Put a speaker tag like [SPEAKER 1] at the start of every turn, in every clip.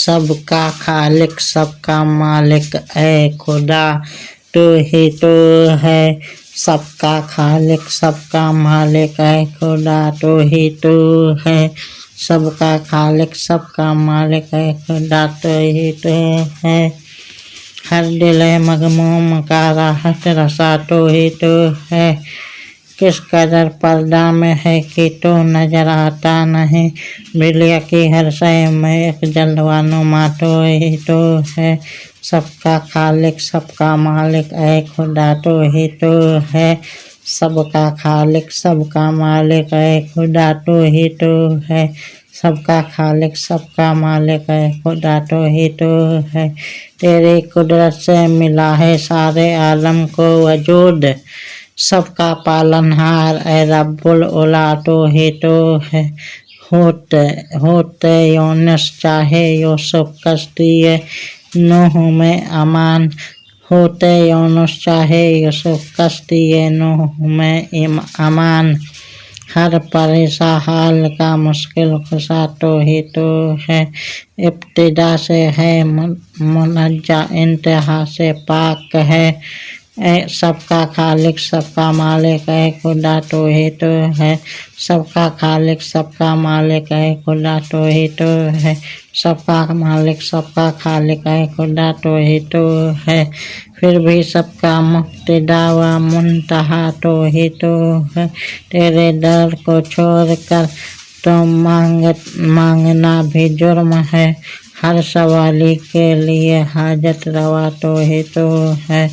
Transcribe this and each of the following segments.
[SPEAKER 1] سب کا خالق سب کا مالک اے خدا تو ہی تو ہے، سب کا خالق سب کا مالک اے خدا تو ہی تو ہے، سب کا خالق سب کا مالک اے خدا تو ہی تو ہے، ہر دل مغموم کا راحت رسا تو ہی تو ہے، کس قدر پردہ میں ہے کہ تو نظر آتا نہیں، بلیا کی ہر شے میں ایک جلوہ نما تو ہی تو ہے، سب کا خالق سب کا مالک اے خدا تو ہی تو ہے، سب کا خالق سب کا مالک اے خدا تو ہی تو ہے، سب کا خالق سب کا مالک اے خدا تو ہی تو ہے، تیری قدرت سے ملا ہے سارے عالم کو وجود، سب کا پالنہار اے رب العلا تو ہی تو ہے، ہوتے یونس چاہے یوسف کشتی نوح میں امان، ہوتے یونس چاہے یوسف کشتی نوح میں امان، ہر پریشان حال کا مشکل کشا تو ہی تو ہے، ابتدا سے ہے منزہ انتہا سے پاک ہے، سب کا خالق سب کا مالک اے خدا تو ہی تو ہے، سب کا خالق سب کا مالک اے خدا تو ہی تو ہے، سب کا مالک سب کا خالق اے خدا تو ہی تو ہے، پھر بھی سب کا مبتدا و منتہا تو ہی تو ہے، تیرے در کو چھوڑ کر تو مانگنا بھی جرم ہے، ہر سوالی کے لیے حاجت روا تو ہی تو ہے،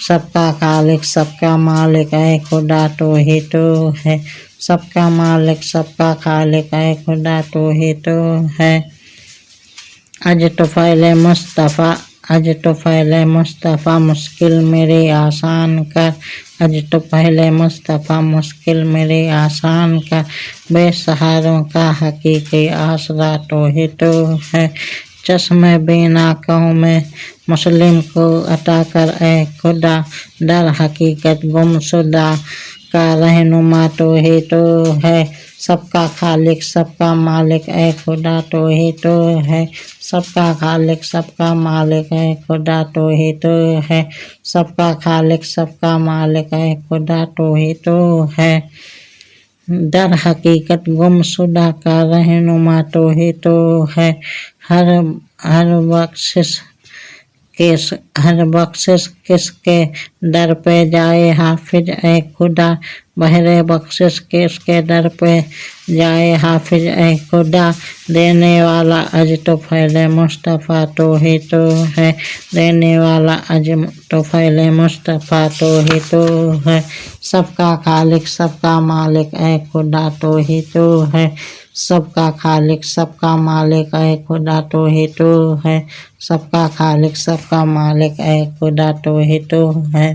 [SPEAKER 1] سب کا خالق سب کا مالک اے خدا تو ہی تو ہے، سب کا مالک سب کا خالق اے خدا تو ہی تو ہے، اج تو فعل مصطفیٰ مشکل میری آسان کر، اج تو پہلے مصطفیٰ مشکل میری آسان کر، بے سہاروں کا حقیقی آسرا تو ہی تو ہے، چشم بینا قوم مسلم کو عطا کر اے خدا، در حقیقت گمشدہ کا رہنما تو ہی تو ہے، سب کا خالق سب کا مالک اے خدا تو ہی تو ہے، سب کا خالق سب کا مالک اے خدا تو ہی تو ہے، سب کا خالق سب کا مالک اے خدا تو ہی تو ہے، در حقیقت گمشدہ کا رہنما تو ہی تو ہے، ہر بخشش کس کے در پہ جائے حافظ اے خدا، بحر بخشش کس کے در پہ جائے حافظ اے خدا، دینے والا اج تو فعل مصطفیٰ تو ہی تو ہے، دینے والا اج تو فعل مصطفیٰ تو ہی تو ہے، سب کا خالق سب کا مالک اے خدا تو ہی تو ہے، سب کا خالق سب کا مالک اے خدا تو ہی تو ہے، سب کا خالق سب کا مالک اے خدا تو ہی تو ہے۔